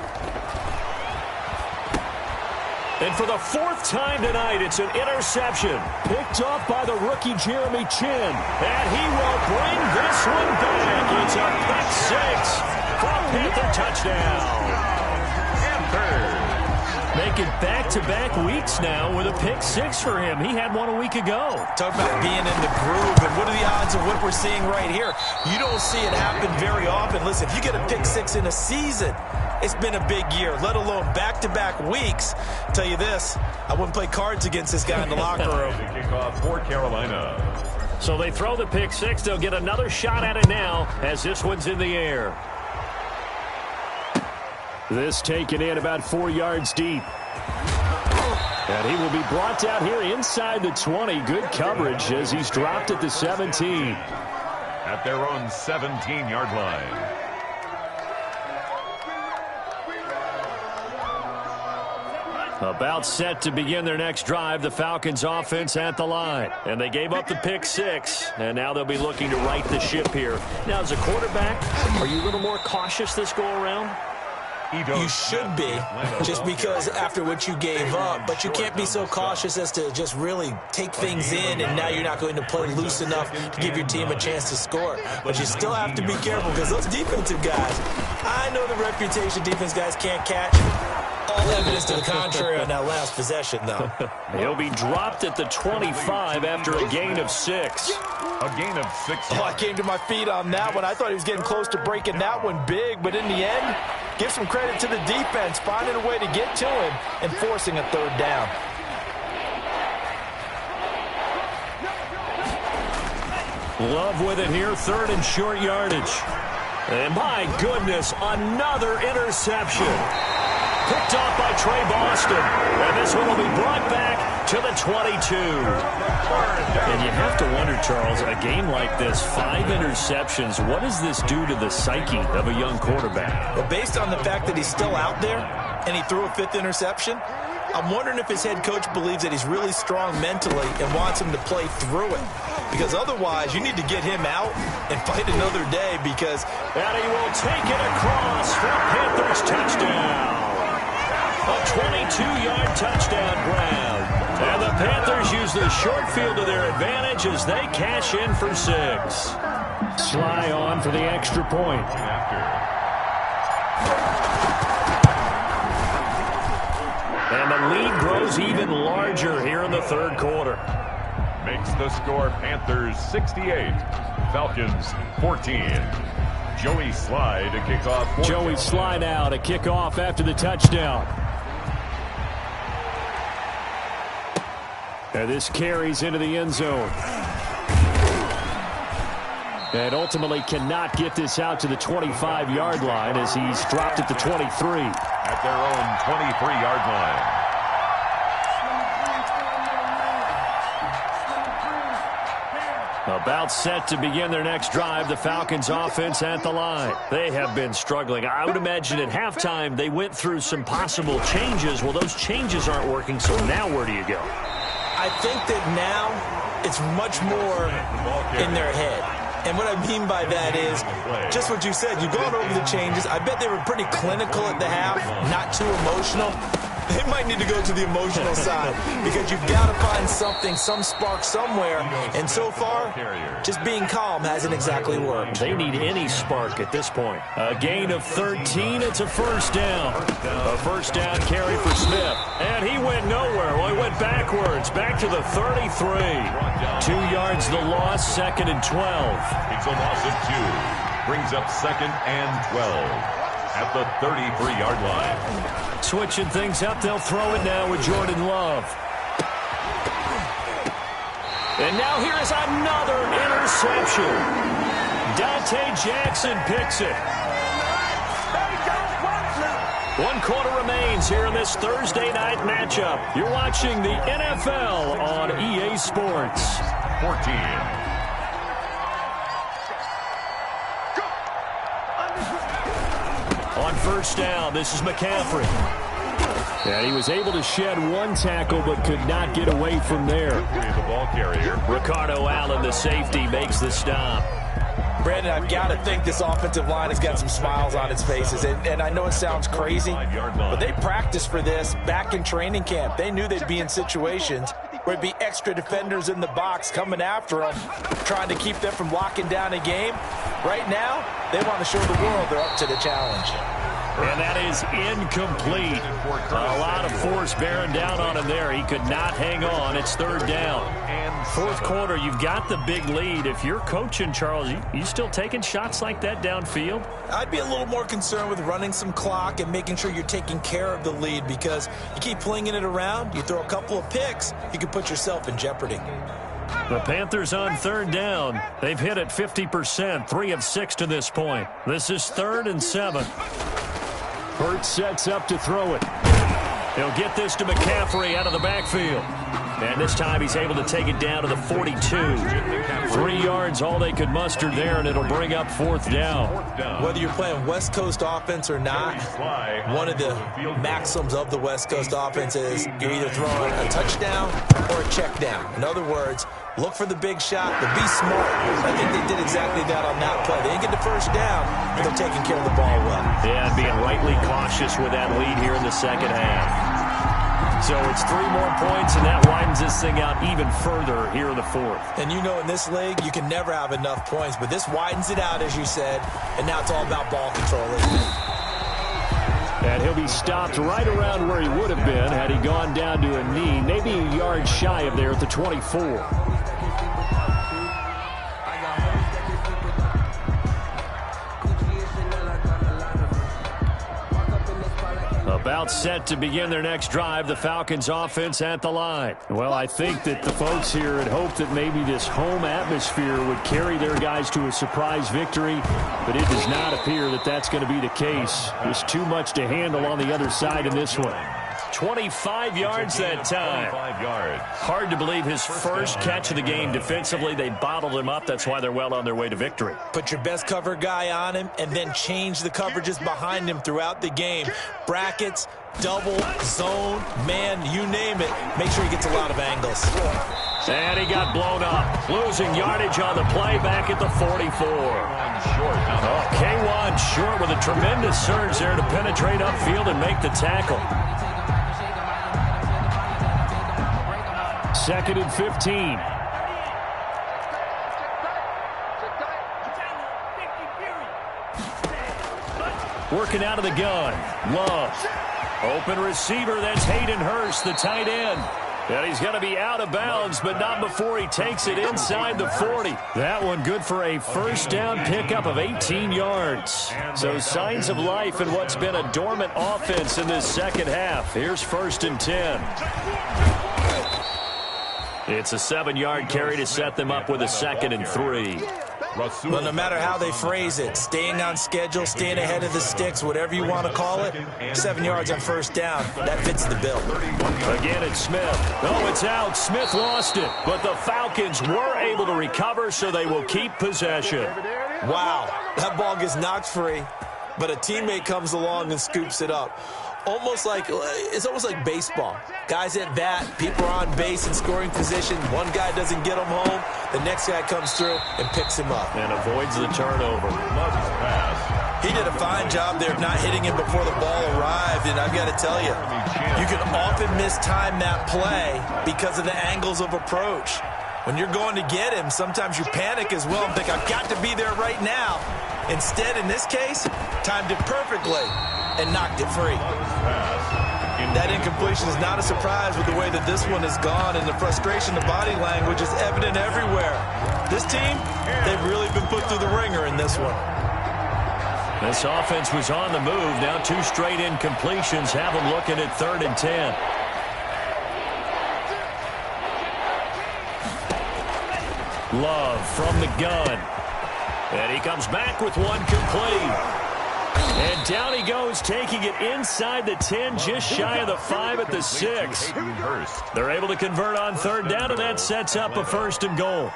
And for the 4th time tonight, it's an interception. Picked off by the rookie Jeremy Chin. And he will bring this one back. It's a pick 6 for a Panther touchdown. Making back-to-back weeks now with a pick 6 for him. He had one a week ago. Talk about being in the groove, and what are the odds of what we're seeing right here? You don't see it happen very often. Listen, if you get a pick 6 in a season, it's been a big year, let alone back-to-back weeks. I'll tell you this, I wouldn't play cards against this guy in the locker room. Kickoff for Carolina. So they throw the pick 6. They'll get another shot at it now as this one's in the air. This taken in about 4 yards deep. And he will be brought down here inside the 20. Good coverage as he's dropped at the 17. At their own 17-yard line. About set to begin their next drive, the Falcons offense at the line. And they gave up the pick 6, and now they'll be looking to right the ship here. Now, as a quarterback, are you a little more cautious this go around? You should be, just because after what you gave up, but you can't be so cautious as to just really take things in, and now you're not going to play loose enough to give your team a chance to score. But you still have to be careful, because those defensive guys, I know the reputation defense guys can't catch. All evidence to the contrary on that last possession, though. He'll be dropped at the 25 after a gain of 6. A gain of 6. Oh, I came to my feet on that one. I thought he was getting close to breaking that one big, but in the end, give some credit to the defense, finding a way to get to him and forcing a third down. Love with it here, third and short yardage. And my goodness, another interception. Picked off by Trey Boston. And this one will be brought back to the 22. And you have to wonder, Charles, a game like this, 5 interceptions, what does this do to the psyche of a young quarterback? Well, based on the fact that he's still out there and he threw a 5th interception, I'm wondering if his head coach believes that he's really strong mentally and wants him to play through it. Because otherwise, you need to get him out and fight another day because... And he will take it across for Panthers touchdown. A 22-yard touchdown grab. And the Panthers use the short field to their advantage as they cash in for 6. Sly on for the extra point. And the lead grows even larger here in the third quarter. Makes the score Panthers 68, Falcons 14. Joey Sly to kick off. Joey Sly now to kick off after the touchdown. And this carries into the end zone. And ultimately cannot get this out to the 25-yard line as he's dropped at the 23. At their own 23-yard line. About set to begin their next drive, the Falcons offense at the line. They have been struggling. I would imagine at halftime they went through some possible changes. Well, those changes aren't working, so now where do you go? I think that now it's much more in their head. And what I mean by that is just what you said. You've gone over the changes. I bet they were pretty clinical at the half, not too emotional. They might need to go to the emotional side because you've got to find something, some spark somewhere. And so far, just being calm hasn't exactly worked. They need any spark at this point. A gain of 13. It's a first down. A first down carry for Smith. And he went nowhere. Well, he went backwards. Back to the 33. 2 yards the loss, 2nd and 12. It's a loss of 2. Brings up 2nd and 12. At the 33-yard line. Switching things up, they'll throw it now with Jordan Love. And now here is another interception. Dante Jackson picks it. 1 quarter remains here in this Thursday night matchup. You're watching the NFL on EA Sports. 14. On first down, this is McCaffrey. And he was able to shed 1 tackle but could not get away from there. The ball carrier. Ricardo Allen, the safety, makes the stop. Brandon, I've got to think this offensive line has got some smiles on its faces. And I know it sounds crazy, but they practiced for this back in training camp. They knew they'd be in situations where it'd be extra defenders in the box coming after them, trying to keep them from locking down a game. Right now, they want to show the world they're up to the challenge. And that is incomplete. A lot of force bearing down on him there. He could not hang on. It's third down. Fourth quarter, you've got the big lead. If you're coaching, Charles, you still taking shots like that downfield? I'd be a little more concerned with running some clock and making sure you're taking care of the lead because you keep flinging it around, you throw a couple of picks, you can put yourself in jeopardy. The Panthers on third down. They've hit it 50%, 3 of 6 to this point. This is 3rd and 7. Hurts sets up to throw it. He'll get this to McCaffrey out of the backfield. And this time he's able to take it down to the 42. 3 yards, all they could muster there, and it'll bring up 4th down. Whether you're playing West Coast offense or not, one of the maxims of the West Coast offense is you're either throwing a touchdown or a check down. In other words, look for the big shot, but be smart. I think they did exactly that on that play. They didn't get the first down, but they're taking care of the ball well. Yeah, and being rightly cautious cautious with that lead here in the second half. So it's 3 more points, and that widens this thing out even further here in the fourth. And you know in this league, you can never have enough points, but this widens it out, as you said, and now it's all about ball control, isn't it? And he'll be stopped right around where he would have been had he gone down to a knee, maybe a yard shy of there at the 24. About set to begin their next drive, the Falcons offense at the line. Well, I think that the folks here had hoped that maybe this home atmosphere would carry their guys to a surprise victory, but it does not appear that that's going to be the case. There's too much to handle on the other side in this one. 25 yards that time. 25 yards. Hard to believe his first catch of the game defensively. They bottled him up. That's why they're well on their way to victory. Put your best cover guy on him and then change the coverages behind him throughout the game. Brackets, double, zone, man, you name it. Make sure he gets a lot of angles. And he got blown up. Losing yardage on the play back at the 44. K1 short with a tremendous surge there to penetrate upfield and make the tackle. 2nd and 15. Working out of the gun. Love. Open receiver. That's Hayden Hurst, the tight end. And he's going to be out of bounds, but not before he takes it inside the 40. That one good for a first down pickup of 18 yards. So signs of life in what's been a dormant offense in this second half. Here's 1st and 10. It's a 7-yard carry to set them up with a 2nd and 3. Well, no matter how they phrase it, staying on schedule, staying ahead of the sticks, whatever you want to call it, 7 yards on first down, that fits the bill. Again, it's Smith. Oh, it's out. Smith lost it. But the Falcons were able to recover, so they will keep possession. Wow, that ball gets knocked free, but a teammate comes along and scoops it up. It's almost like baseball. Guys at bat, people are on base in scoring position. One guy doesn't get him home. The next guy comes through and picks him up. And avoids the turnover. He did a fine job there of not hitting him before the ball arrived. And I've got to tell you, you can often mistime that play because of the angles of approach. When you're going to get him, sometimes you panic as well and think, I've got to be there right now. Instead, in this case, timed it perfectly and knocked it free. That incompletion is not a surprise with the way that this one has gone, and the frustration, the body language is evident everywhere. This team, they've really been put through the ringer in this one. This offense was on the move. Now 2 straight incompletions have them looking at 3rd and 10. Love from the gun. And he comes back with one complete. And down he goes, taking it inside the 10, just shy of the 5 at the 6. They're able to convert on 3rd down, and that sets up a 1st and goal.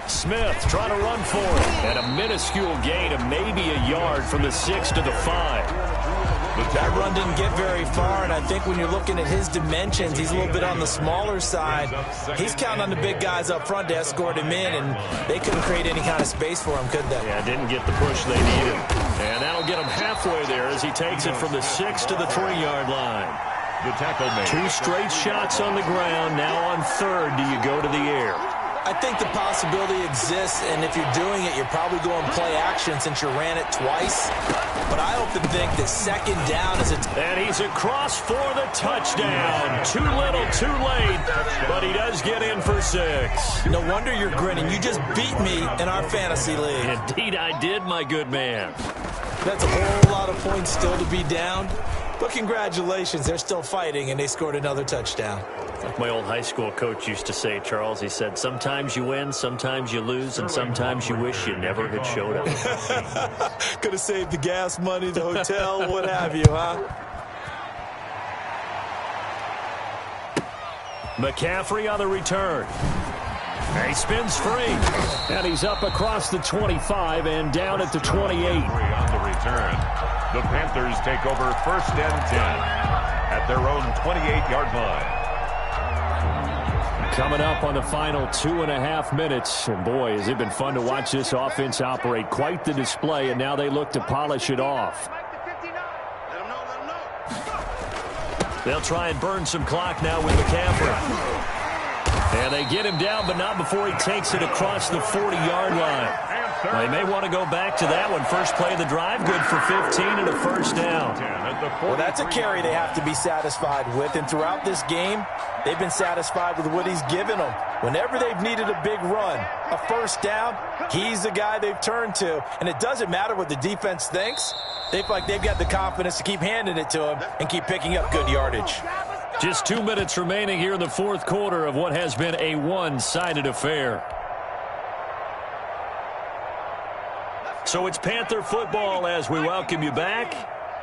Smith trying to run for it. And a minuscule gain of maybe a yard from the 6 to the 5. That run didn't get very far, and I think when you're looking at his dimensions, he's a little bit on the smaller side. He's counting on the big guys up front to escort him in, and they couldn't create any kind of space for him, could they? Yeah, didn't get the push they needed. And that'll get him halfway there as he takes it from the 6 to the 3-yard line. The tackle made. 2 straight shots on the ground. Now on 3rd, do you go to the air? I think the possibility exists, and if you're doing it, you're probably going play action since you ran it twice. But I often think that 2nd down is and he's across for the touchdown. Too little, too late, but he does get in for 6. No wonder you're grinning. You just beat me in our fantasy league. Indeed I did, my good man. That's a whole lot of points still to be down. But congratulations, they're still fighting, and they scored another touchdown. Like my old high school coach used to say, Charles, he said, sometimes you win, sometimes you lose, and sometimes you wish you never had showed up. Could have saved the gas money, the hotel, what have you, huh? McCaffrey on the return. He spins free. And he's up across the 25 and down at the 28. On the return. The Panthers take over 1st and 10 at their own 28-yard line. Coming up on the final 2.5 minutes. And boy, has it been fun to watch this offense operate. Quite the display, and now they look to polish it off. They'll try and burn some clock now with McCaffrey. And they get him down, but not before he takes it across the 40-yard line. Well, they may want to go back to that one. First play of the drive, good for 15 and a first down. Well, that's a carry they have to be satisfied with. And throughout this game, they've been satisfied with what he's given them. Whenever they've needed a big run, a first down, he's the guy they've turned to. And it doesn't matter what the defense thinks. They feel like they've got the confidence to keep handing it to him and keep picking up good yardage. Just 2 minutes remaining here in the fourth quarter of what has been a one-sided affair. So it's Panther football as we welcome you back.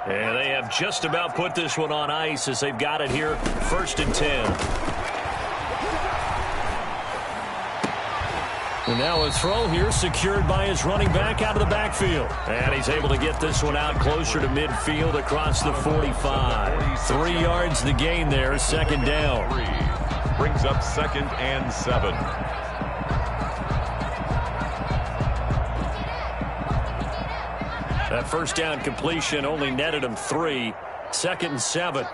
And they have just about put this one on ice as they've got it here, 1st and 10. And now a throw here secured by his running back out of the backfield. And he's able to get this one out closer to midfield across the 45. 3 yards the gain there, 2nd down. Brings up 2nd and 7. That first down completion only netted him 3. 2nd and 7.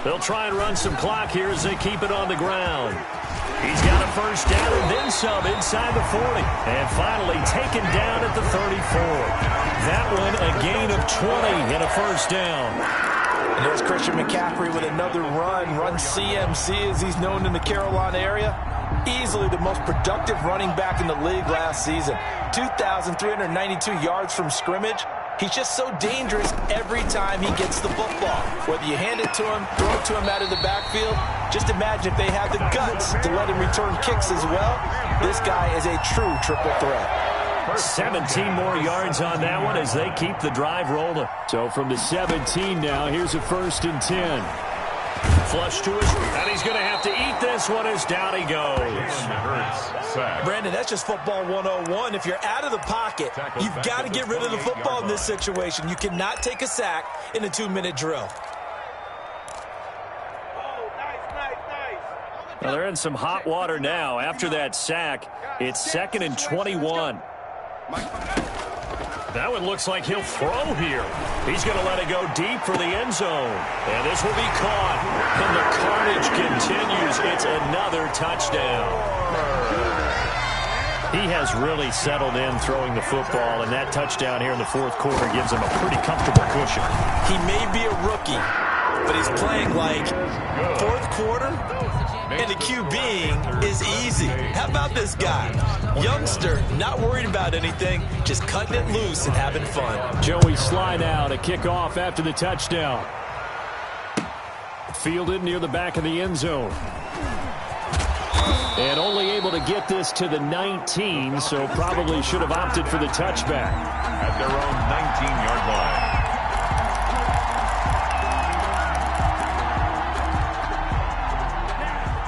They'll try and run some clock here as they keep it on the ground. He's got a first down and then some inside the 40. And finally taken down at the 34. That one a gain of 20 and a first down. And there's Christian McCaffrey with another run CMC as he's known in the Carolina area. Easily the most productive running back in the league last season. 2,392 yards from scrimmage. He's just so dangerous every time he gets the football. Whether you hand it to him, throw it to him out of the backfield, just imagine if they had the guts to let him return kicks as well. This guy is a true triple threat. 17 more yards on that one as they keep the drive rolling. So from the 17 now, here's a 1st and 10. Flush to his, and he's going to have to eat this one as down he goes. Brandon, that's just football 101. If you're out of the pocket, you've got to get rid of the football in this situation. You cannot take a sack in a 2-minute drill. Well, they're in some hot water now. After that sack, it's 2nd and 21. That one looks like he'll throw here. He's going to let it go deep for the end zone. And this will be caught. And the carnage continues. It's another touchdown. He has really settled in throwing the football, and that touchdown here in the fourth quarter gives him a pretty comfortable cushion. He may be a rookie, but he's playing like fourth quarter, and the QBing is easy. How about this guy? Youngster, not worried about anything, just cutting it loose and having fun. Joey Sly now to kick off after the touchdown. Fielded near the back of the end zone. And only able to get this to the 19, so probably should have opted for the touchback. At their own 19-yard line.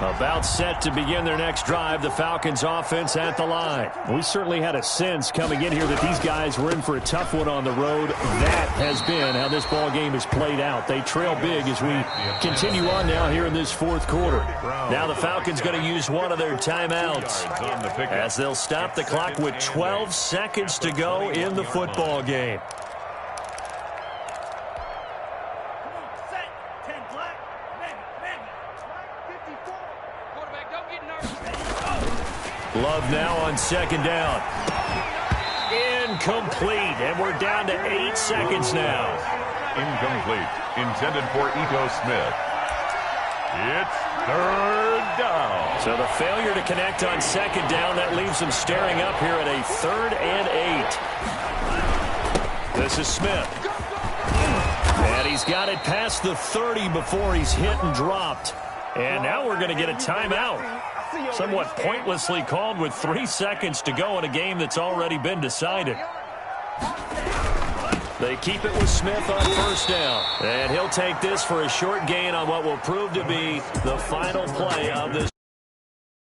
About set to begin their next drive, the Falcons offense at the line. We certainly had a sense coming in here that these guys were in for a tough one on the road. That has been how this ball game has played out. They trail big as we continue on now here in this fourth quarter. Now the Falcons going to use one of their timeouts as they'll stop the clock with 12 seconds to go in the football game. Love now on 2nd down. Incomplete, and we're down to 8 seconds now. Incomplete. Intended for Ito Smith. It's 3rd down. So the failure to connect on 2nd down, that leaves them staring up here at a 3rd and 8. This is Smith. And he's got it past the 30 before he's hit and dropped. And now we're going to get a timeout. Somewhat pointlessly called with 3 seconds to go in a game that's already been decided. They keep it with Smith on 1st down. And he'll take this for a short gain on what will prove to be the final play of this.